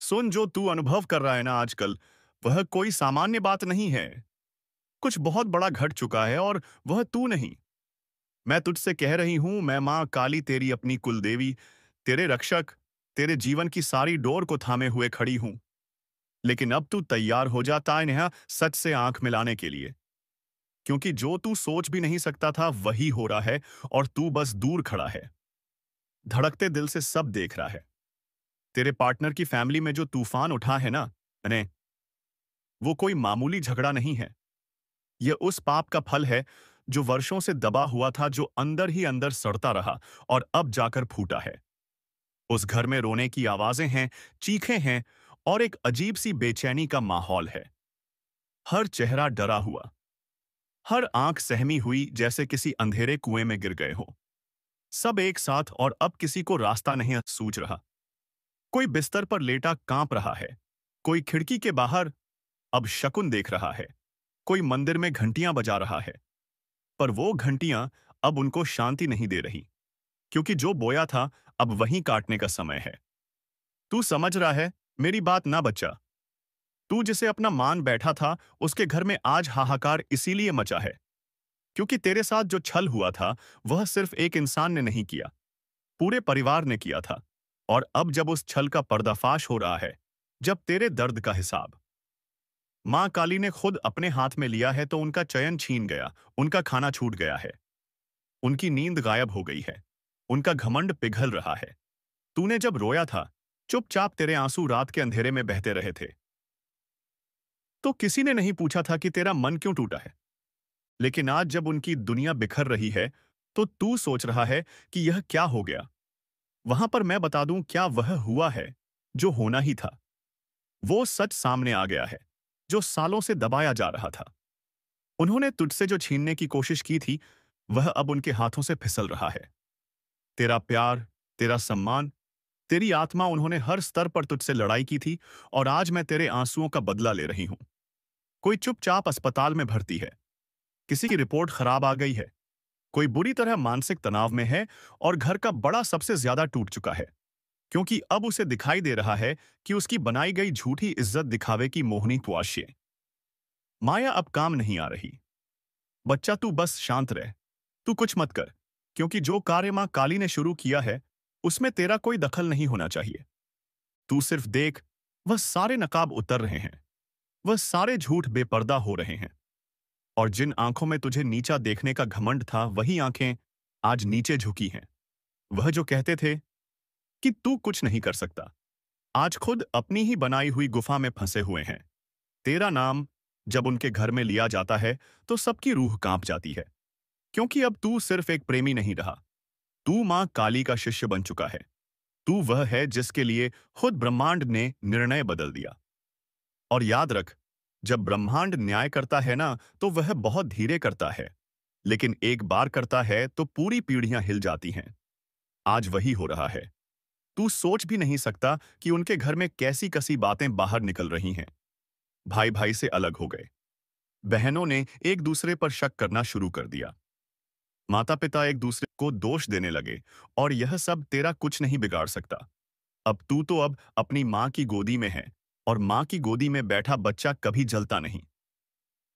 सुन, जो तू अनुभव कर रहा है ना आजकल, वह कोई सामान्य बात नहीं है। कुछ बहुत बड़ा घट चुका है और वह तू नहीं। मैं तुझसे कह रही हूं, मैं माँ काली तेरी अपनी कुलदेवी, तेरे रक्षक, तेरे जीवन की सारी डोर को थामे हुए खड़ी हूं। लेकिन अब तू तैयार हो जाता है नेहा सच से आंख मिलाने के लिए। क्योंकि जो तू सोच भी नहीं सकता था वही हो रहा है और तू बस दूर खड़ा है। धड़कते दिल से सब देख रहा है। तेरे पार्टनर की फैमिली में जो तूफान उठा है ना, अने वो कोई मामूली झगड़ा नहीं है। यह उस पाप का फल है जो वर्षों से दबा हुआ था, जो अंदर ही अंदर सड़ता रहा और अब जाकर फूटा है। उस घर में रोने की आवाजें हैं, चीखें हैं और एक अजीब सी बेचैनी का माहौल है। हर चेहरा डरा हुआ, हर आंख सहमी हुई, जैसे किसी अंधेरे कुएं में गिर गए हो। सब एक साथ और अब किसी को रास्ता नहीं सूझ रहा। कोई बिस्तर पर लेटा कांप रहा है, कोई खिड़की के बाहर अब शकुन देख रहा है, कोई मंदिर में घंटियां बजा रहा है। पर वो घंटियां अब उनको शांति नहीं दे रही, क्योंकि जो बोया था अब वहीं काटने का समय है। तू समझ रहा है मेरी बात ना बच्चा? तू जिसे अपना मान बैठा था, उसके घर में आज हाहाकार इसीलिए मचा है क्योंकि तेरे साथ जो छल हुआ था वह सिर्फ एक इंसान ने नहीं किया, पूरे परिवार ने किया था। और अब जब उस छल का पर्दाफाश हो रहा है, जब तेरे दर्द का हिसाब मां काली ने खुद अपने हाथ में लिया है, तो उनका चयन छीन गया, उनका खाना छूट गया है, उनकी नींद गायब हो गई है, उनका घमंड पिघल रहा है। तूने जब रोया था, चुपचाप तेरे आंसू रात के अंधेरे में बहते रहे थे, तो किसी ने नहीं पूछा था कि तेरा मन क्यों टूटा है। लेकिन आज जब उनकी दुनिया बिखर रही है, तो तू सोच रहा है कि यह क्या हो गया। वहां पर मैं बता दूं, क्या वह हुआ है जो होना ही था। वो सच सामने आ गया है जो सालों से दबाया जा रहा था। उन्होंने तुझसे जो छीनने की कोशिश की थी, वह अब उनके हाथों से फिसल रहा है। तेरा प्यार, तेरा सम्मान, तेरी आत्मा, उन्होंने हर स्तर पर तुझसे लड़ाई की थी और आज मैं तेरे आंसुओं का बदला ले रही हूं। कोई चुपचाप अस्पताल में भर्ती है, किसी की रिपोर्ट खराब आ गई है, कोई बुरी तरह मानसिक तनाव में है और घर का बड़ा सबसे ज्यादा टूट चुका है, क्योंकि अब उसे दिखाई दे रहा है कि उसकी बनाई गई झूठी इज्जत दिखावे की मोहनी ख्वाहिशें माया अब काम नहीं आ रही। बच्चा, तू बस शांत रह, तू कुछ मत कर, क्योंकि जो कार्य मां काली ने शुरू किया है उसमें तेरा कोई दखल नहीं होना चाहिए। तू सिर्फ देख, वह सारे नकाब उतर रहे हैं, वह सारे झूठ बेपर्दा हो रहे हैं। और जिन आंखों में तुझे नीचा देखने का घमंड था, वही आंखें आज नीचे झुकी हैं। वह जो कहते थे कि तू कुछ नहीं कर सकता, आज खुद अपनी ही बनाई हुई गुफा में फंसे हुए हैं। तेरा नाम जब उनके घर में लिया जाता है, तो सबकी रूह कांप जाती है, क्योंकि अब तू सिर्फ एक प्रेमी नहीं रहा, तू मां काली का शिष्य बन चुका है। तू वह है जिसके लिए खुद ब्रह्मांड ने निर्णय बदल दिया। और याद रख, जब ब्रह्मांड न्याय करता है ना, तो वह बहुत धीरे करता है, लेकिन एक बार करता है तो पूरी पीढ़ियां हिल जाती हैं। आज वही हो रहा है। तू सोच भी नहीं सकता कि उनके घर में कैसी कसी बातें बाहर निकल रही हैं। भाई भाई से अलग हो गए, बहनों ने एक दूसरे पर शक करना शुरू कर दिया, माता पिता एक दूसरे को दोष देने लगे, और यह सब तेरा कुछ नहीं बिगाड़ सकता। अब तू तो अब अपनी माँ की गोदी में है, और माँ की गोदी में बैठा बच्चा कभी जलता नहीं,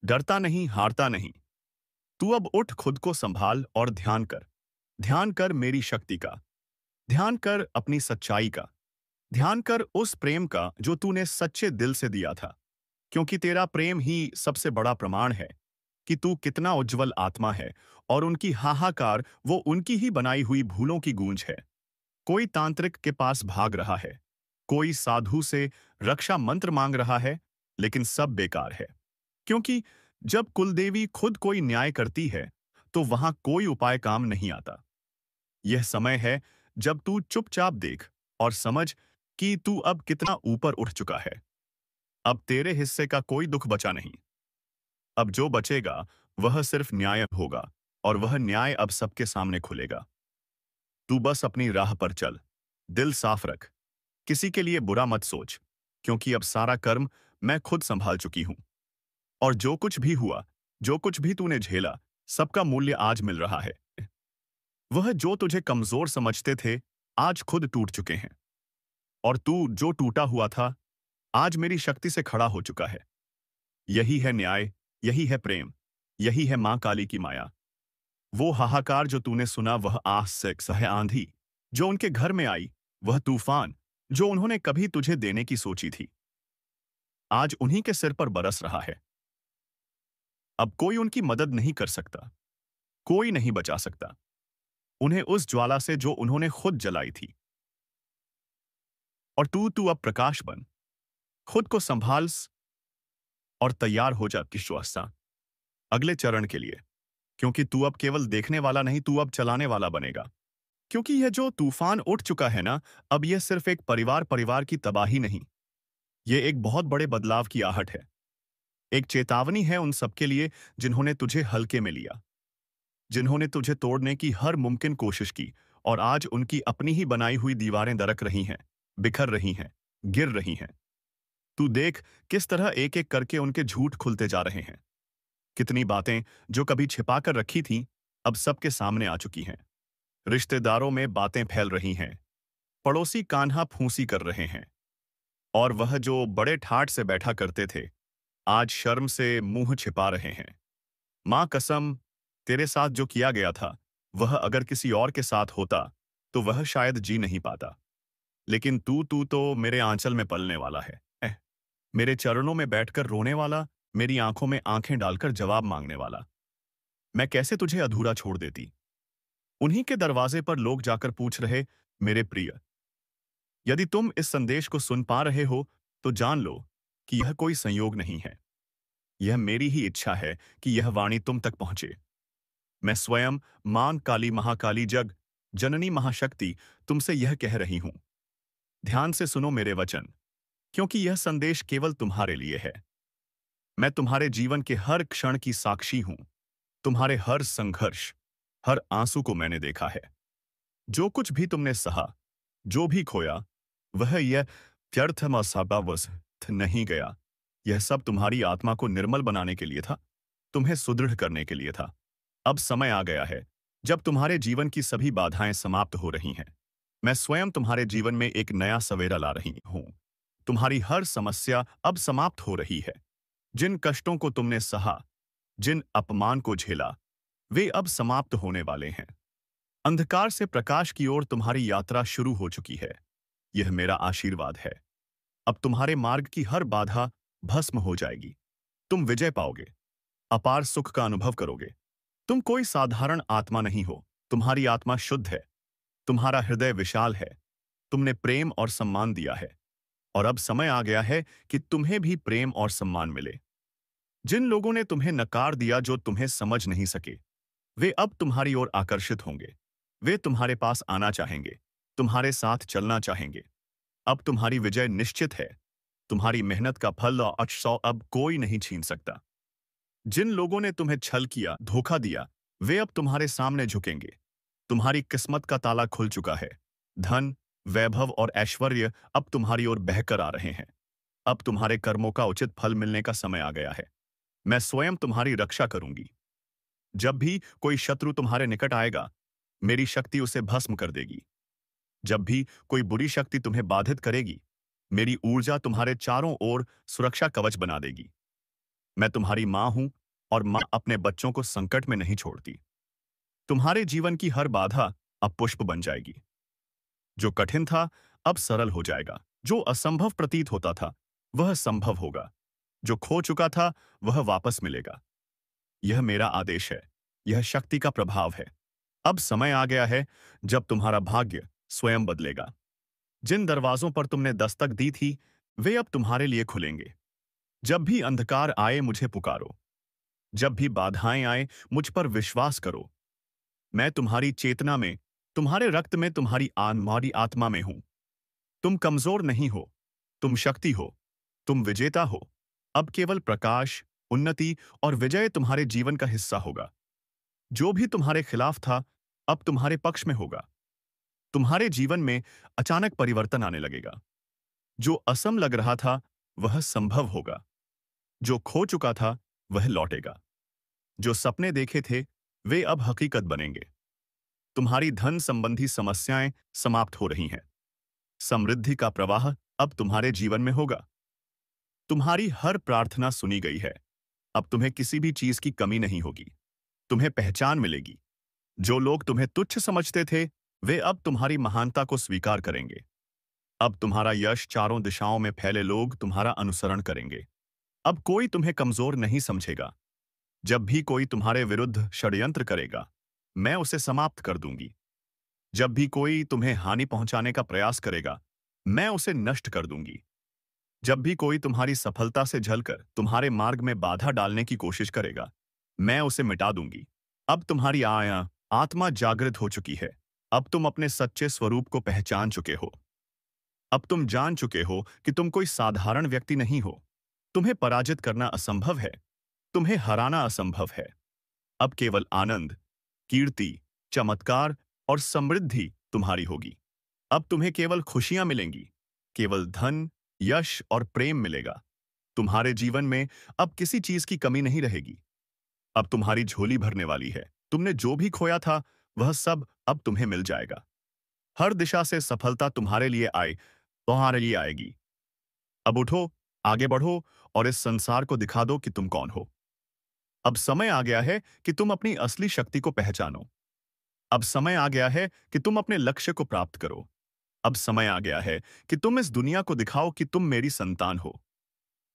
डरता नहीं, हारता नहीं। तू अब उठ, खुद को संभाल और ध्यान कर। ध्यान कर मेरी शक्ति का, ध्यान कर अपनी सच्चाई का, ध्यान कर उस प्रेम का जो तूने सच्चे दिल से दिया था, क्योंकि तेरा प्रेम ही सबसे बड़ा प्रमाण है कि तू कितना उज्जवल आत्मा है। और उनकी हाहाकार वो उनकी ही बनाई हुई भूलों की गूंज है। कोई तांत्रिक के पास भाग रहा है, कोई साधु से रक्षा मंत्र मांग रहा है, लेकिन सब बेकार है, क्योंकि जब कुलदेवी खुद कोई न्याय करती है, तो वहां कोई उपाय काम नहीं आता। यह समय है जब तू चुपचाप देख और समझ कि तू अब कितना ऊपर उठ चुका है। अब तेरे हिस्से का कोई दुख बचा नहीं। अब जो बचेगा वह सिर्फ न्याय होगा, और वह न्याय अब सबके सामने खुलेगा। तू बस अपनी राह पर चल, दिल साफ रख, किसी के लिए बुरा मत सोच, क्योंकि अब सारा कर्म मैं खुद संभाल चुकी हूं। और जो कुछ भी हुआ, जो कुछ भी तूने झेला, सबका मूल्य आज मिल रहा है। वह जो तुझे कमजोर समझते थे, आज खुद टूट चुके हैं। और तू जो टूटा हुआ था, आज मेरी शक्ति से खड़ा हो चुका है। यही है न्याय, यही है प्रेम, यही है माँ काली की माया। वो हाहाकार जो तूने सुना, वह आस से सह आंधी जो उनके घर में आई, वह तूफान जो उन्होंने कभी तुझे देने की सोची थी, आज उन्हीं के सिर पर बरस रहा है। अब कोई उनकी मदद नहीं कर सकता, कोई नहीं बचा सकता उन्हें उस ज्वाला से जो उन्होंने खुद जलाई थी। और तू अब प्रकाश बन, खुद को संभाल और तैयार हो जा किश्वासा अगले चरण के लिए। क्योंकि तू अब केवल देखने वाला नहीं, तू अब चलाने वाला बनेगा। क्योंकि यह जो तूफान उठ चुका है ना, अब यह सिर्फ एक परिवार परिवार की तबाही नहीं, ये एक बहुत बड़े बदलाव की आहट है। एक चेतावनी है उन सबके लिए जिन्होंने तुझे हल्के में लिया, जिन्होंने तुझे तोड़ने की हर मुमकिन कोशिश की, और आज उनकी अपनी ही बनाई हुई दीवारें दरक रही हैं, बिखर रही हैं, गिर रही हैं। तू देख किस तरह एक एक करके उनके झूठ खुलते जा रहे हैं। कितनी बातें जो कभी छिपा कर रखी थीं, अब सबके सामने आ चुकी हैं। रिश्तेदारों में बातें फैल रही हैं, पड़ोसी कान्हा फूंसी कर रहे हैं, और वह जो बड़े ठाठ से बैठा करते थे, आज शर्म से मुंह छिपा रहे हैं। मां कसम, तेरे साथ जो किया गया था, वह अगर किसी और के साथ होता, तो वह शायद जी नहीं पाता। लेकिन तू तो मेरे आंचल में पलने वाला है। मेरे चरणों में बैठकर रोने वाला, मेरी आंखों में आंखें डालकर जवाब मांगने वाला। मैं कैसे तुझे अधूरा छोड़ देती? उन्हीं के दरवाजे पर लोग जाकर पूछ रहे, मेरे प्रिय, यदि तुम इस संदेश को सुन पा रहे हो, तो जान लो कि यह कोई संयोग नहीं है। यह मेरी ही इच्छा है कि यह वाणी तुम तक पहुंचे। मैं स्वयं मां काली महाकाली जग जननी महाशक्ति तुमसे यह कह रही हूं। ध्यान से सुनो मेरे वचन, क्योंकि यह संदेश केवल तुम्हारे लिए है। मैं तुम्हारे जीवन के हर क्षण की साक्षी हूं। तुम्हारे हर संघर्ष, हर आंसू को मैंने देखा है। जो कुछ भी तुमने सहा, जो भी खोया, वह यह व्यर्थ नहीं गया। यह सब तुम्हारी आत्मा को निर्मल बनाने के लिए था, तुम्हें सुदृढ़ करने के लिए था। अब समय आ गया है जब तुम्हारे जीवन की सभी बाधाएं समाप्त हो रही हैं। मैं स्वयं तुम्हारे जीवन में एक नया सवेरा ला रही हूं। तुम्हारी हर समस्या अब समाप्त हो रही है। जिन कष्टों को तुमने सहा, जिन अपमान को झेला, वे अब समाप्त होने वाले हैं। अंधकार से प्रकाश की ओर तुम्हारी यात्रा शुरू हो चुकी है। यह मेरा आशीर्वाद है। अब तुम्हारे मार्ग की हर बाधा भस्म हो जाएगी। तुम विजय पाओगे, अपार सुख का अनुभव करोगे। तुम कोई साधारण आत्मा नहीं हो, तुम्हारी आत्मा शुद्ध है, तुम्हारा हृदय विशाल है, तुमने प्रेम और सम्मान दिया है, और अब समय आ गया है कि तुम्हें भी प्रेम और सम्मान मिले। जिन लोगों ने तुम्हें नकार दिया, जो तुम्हें समझ नहीं सके, वे अब तुम्हारी ओर आकर्षित होंगे। वे तुम्हारे पास आना चाहेंगे, तुम्हारे साथ चलना चाहेंगे। अब तुम्हारी विजय निश्चित है। तुम्हारी मेहनत का फल और अश्रौ अब कोई नहीं छीन सकता। जिन लोगों ने तुम्हें छल किया, धोखा दिया, वे अब तुम्हारे सामने झुकेंगे। तुम्हारी किस्मत का ताला खुल चुका है। धन, वैभव और ऐश्वर्य अब तुम्हारी ओर बहकर आ रहे हैं। अब तुम्हारे कर्मों का उचित फल मिलने का समय आ गया है। मैं स्वयं तुम्हारी रक्षा करूंगी। जब भी कोई शत्रु तुम्हारे निकट आएगा, मेरी शक्ति उसे भस्म कर देगी। जब भी कोई बुरी शक्ति तुम्हें बाधित करेगी, मेरी ऊर्जा तुम्हारे चारों ओर सुरक्षा कवच बना देगी। मैं तुम्हारी मां हूं, और मां अपने बच्चों को संकट में नहीं छोड़ती। तुम्हारे जीवन की हर बाधा अब पुष्प बन जाएगी। जो कठिन था, अब सरल हो जाएगा। जो असंभव प्रतीत होता था, वह संभव होगा। जो खो चुका था, वह वापस मिलेगा। यह मेरा आदेश है, यह शक्ति का प्रभाव है। अब समय आ गया है जब तुम्हारा भाग्य स्वयं बदलेगा। जिन दरवाजों पर तुमने दस्तक दी थी, वे अब तुम्हारे लिए खुलेंगे। जब भी अंधकार आए, मुझे पुकारो। जब भी बाधाएं आए, मुझ पर विश्वास करो। मैं तुम्हारी चेतना में, तुम्हारे रक्त में, तुम्हारी आत्मा में हूं। तुम कमजोर नहीं हो, तुम शक्ति हो, तुम विजेता हो। अब केवल प्रकाश, उन्नति और विजय तुम्हारे जीवन का हिस्सा होगा। जो भी तुम्हारे खिलाफ था, अब तुम्हारे पक्ष में होगा। तुम्हारे जीवन में अचानक परिवर्तन आने लगेगा। जो असम लग रहा था, वह संभव होगा। जो खो चुका था, वह लौटेगा। जो सपने देखे थे, वे अब हकीकत बनेंगे। तुम्हारी धन संबंधी समस्याएं समाप्त हो रही हैं। समृद्धि का प्रवाह अब तुम्हारे जीवन में होगा। तुम्हारी हर प्रार्थना सुनी गई है। अब तुम्हें किसी भी चीज की कमी नहीं होगी। तुम्हें पहचान मिलेगी। जो लोग तुम्हें तुच्छ समझते थे, वे अब तुम्हारी महानता को स्वीकार करेंगे। अब तुम्हारा यश चारों दिशाओं में फैले लोग तुम्हारा अनुसरण करेंगे। अब कोई तुम्हें कमजोर नहीं समझेगा। जब भी कोई तुम्हारे विरुद्ध षड्यंत्र करेगा, मैं उसे समाप्त कर दूंगी। जब भी कोई तुम्हें हानि पहुंचाने का प्रयास करेगा, मैं उसे नष्ट कर दूंगी। जब भी कोई तुम्हारी सफलता से झलकर तुम्हारे मार्ग में बाधा डालने की कोशिश करेगा, मैं उसे मिटा दूंगी। अब तुम्हारी आया आत्मा जागृत हो चुकी है। अब तुम अपने सच्चे स्वरूप को पहचान चुके हो। अब तुम जान चुके हो कि तुम कोई साधारण व्यक्ति नहीं हो। तुम्हें पराजित करना असंभव है। तुम्हें हराना असंभव है। अब केवल आनंद, कीर्ति, चमत्कार और समृद्धि तुम्हारी होगी। अब तुम्हें केवल खुशियां मिलेंगी। केवल धन, यश और प्रेम मिलेगा। तुम्हारे जीवन में अब किसी चीज की कमी नहीं रहेगी। अब तुम्हारी झोली भरने वाली है। तुमने जो भी खोया था, वह सब अब तुम्हें मिल जाएगा। हर दिशा से सफलता तुम्हारे लिए आएगी। अब उठो, आगे बढ़ो और इस संसार को दिखा दो कि तुम कौन हो। अब समय आ गया है कि तुम अपनी असली शक्ति को पहचानो। अब समय आ गया है कि तुम अपने लक्ष्य को प्राप्त करो। अब समय आ गया है कि तुम इस दुनिया को दिखाओ कि तुम मेरी संतान हो।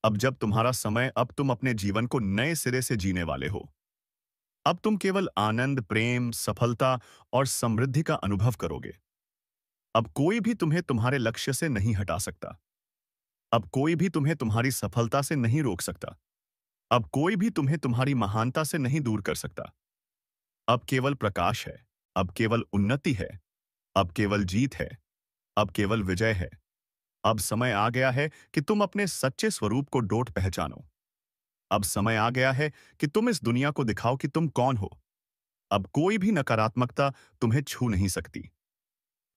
अब जब तुम्हारा समय, अब तुम अपने जीवन को नए सिरे से जीने वाले हो। अब तुम केवल आनंद, प्रेम, सफलता और समृद्धि का अनुभव करोगे। अब कोई भी तुम्हें तुम्हारे लक्ष्य से नहीं हटा सकता। अब कोई भी तुम्हें तुम्हारी सफलता से नहीं रोक सकता। अब कोई भी तुम्हें तुम्हारी महानता से नहीं दूर कर सकता। अब केवल प्रकाश है। अब केवल उन्नति है। अब केवल जीत है। अब केवल विजय है। अब समय आ गया है कि तुम अपने सच्चे स्वरूप को डोट पहचानो। अब समय आ गया है कि तुम इस दुनिया को दिखाओ कि तुम कौन हो। अब कोई भी नकारात्मकता तुम्हें छू नहीं सकती।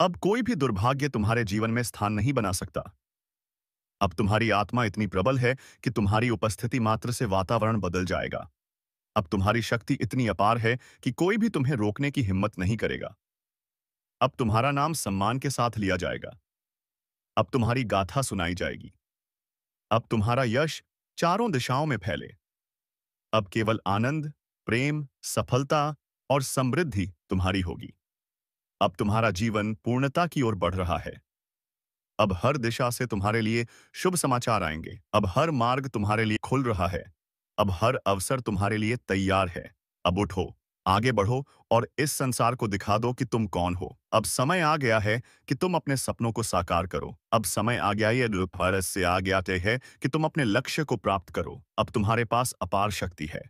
अब कोई भी दुर्भाग्य तुम्हारे जीवन में स्थान नहीं बना सकता। अब तुम्हारी आत्मा इतनी प्रबल है कि तुम्हारी उपस्थिति मात्र से वातावरण बदल जाएगा। अब तुम्हारी शक्ति इतनी अपार है कि कोई भी तुम्हें रोकने की हिम्मत नहीं करेगा। अब तुम्हारा नाम सम्मान के साथ लिया जाएगा। अब तुम्हारी गाथा सुनाई जाएगी। अब तुम्हारा यश चारों दिशाओं में फैले। अब केवल आनंद, प्रेम, सफलता और समृद्धि तुम्हारी होगी। अब तुम्हारा जीवन पूर्णता की ओर बढ़ रहा है। अब हर दिशा से तुम्हारे लिए शुभ समाचार आएंगे। अब हर मार्ग तुम्हारे लिए खुल रहा है। अब हर अवसर तुम्हारे लिए तैयार है। अब उठो, आगे बढ़ो और इस संसार को दिखा दो कि तुम कौन हो। अब समय आ गया है कि तुम अपने सपनों को साकार करो। अब समय आ गया, ये भारत से आ गया है कि तुम अपने लक्ष्य को प्राप्त करो। अब तुम्हारे पास अपार शक्ति है।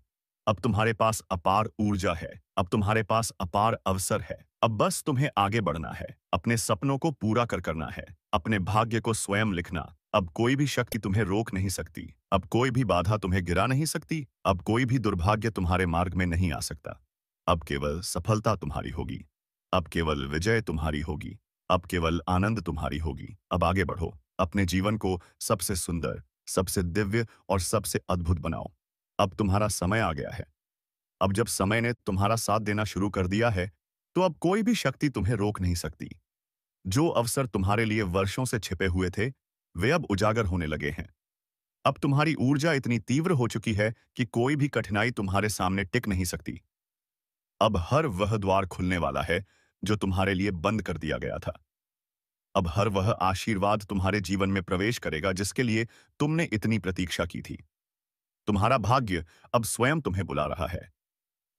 अब तुम्हारे पास अपार ऊर्जा है। अब तुम्हारे पास अपार अवसर है। अब बस तुम्हें आगे बढ़ना है। अपने सपनों को पूरा करना है। अपने भाग्य को स्वयं लिखना। अब कोई भी शक्ति तुम्हें रोक नहीं सकती। अब कोई भी बाधा तुम्हें गिरा नहीं सकती। अब कोई भी दुर्भाग्य तुम्हारे मार्ग में नहीं आ सकता। अब केवल सफलता तुम्हारी होगी। अब केवल विजय तुम्हारी होगी। अब केवल आनंद तुम्हारी होगी। अब आगे बढ़ो। अपने जीवन को सबसे सुंदर, सबसे दिव्य और सबसे अद्भुत बनाओ। अब तुम्हारा समय आ गया है। अब जब समय ने तुम्हारा साथ देना शुरू कर दिया है, तो अब कोई भी शक्ति तुम्हें रोक नहीं सकती। जो अवसर तुम्हारे लिए वर्षों से छिपे हुए थे, वे अब उजागर होने लगे हैं। अब तुम्हारी ऊर्जा इतनी तीव्र हो चुकी है कि कोई भी कठिनाई तुम्हारे सामने टिक नहीं सकती। अब हर वह द्वार खुलने वाला है जो तुम्हारे लिए बंद कर दिया गया था। अब हर वह आशीर्वाद तुम्हारे जीवन में प्रवेश करेगा जिसके लिए तुमने इतनी प्रतीक्षा की थी। तुम्हारा भाग्य अब स्वयं तुम्हें बुला रहा है।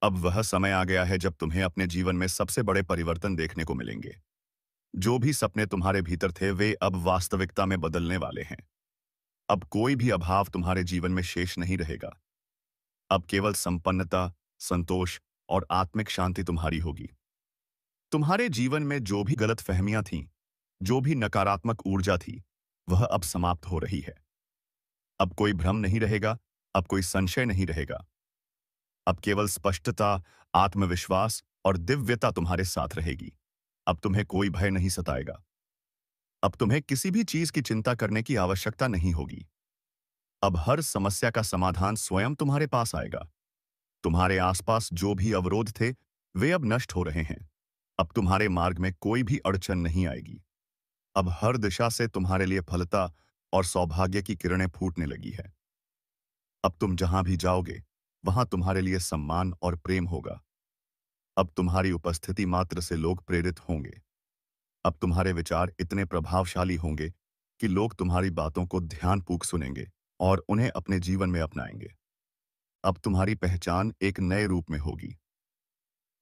अब वह समय आ गया है जब तुम्हें अपने जीवन में सबसे बड़े परिवर्तन देखने को मिलेंगे। जो भी सपने तुम्हारे भीतर थे, वे अब वास्तविकता में बदलने वाले हैं। अब कोई भी अभाव तुम्हारे जीवन में शेष नहीं रहेगा। अब केवल संपन्नता, संतोष और आत्मिक शांति तुम्हारी होगी। तुम्हारे जीवन में जो भी गलतफहमियां थीं, जो भी नकारात्मक ऊर्जा थी, वह अब समाप्त हो रही है। अब कोई भ्रम नहीं रहेगा। अब कोई संशय नहीं रहेगा। अब केवल स्पष्टता, आत्मविश्वास और दिव्यता तुम्हारे साथ रहेगी। अब तुम्हें कोई भय नहीं सताएगा। अब तुम्हें किसी भी चीज की चिंता करने की आवश्यकता नहीं होगी। अब हर समस्या का समाधान स्वयं तुम्हारे पास आएगा। तुम्हारे आसपास जो भी अवरोध थे, वे अब नष्ट हो रहे हैं। अब तुम्हारे मार्ग में कोई भी अड़चन नहीं आएगी। अब हर दिशा से तुम्हारे लिए फलता और सौभाग्य की किरणें फूटने लगी है। अब तुम जहां भी जाओगे, वहां तुम्हारे लिए सम्मान और प्रेम होगा। अब तुम्हारी उपस्थिति मात्र से लोग प्रेरित होंगे। अब तुम्हारे विचार इतने प्रभावशाली होंगे कि लोग तुम्हारी बातों को ध्यानपूर्वक सुनेंगे और उन्हें अपने जीवन में अपनाएंगे। अब तुम्हारी पहचान एक नए रूप में होगी।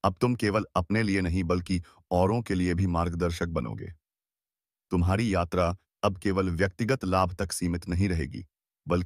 अब तुम केवल अपने लिए नहीं बल्कि औरों के लिए भी मार्गदर्शक बनोगे। तुम्हारी यात्रा अब केवल व्यक्तिगत लाभ तक सीमित नहीं रहेगी,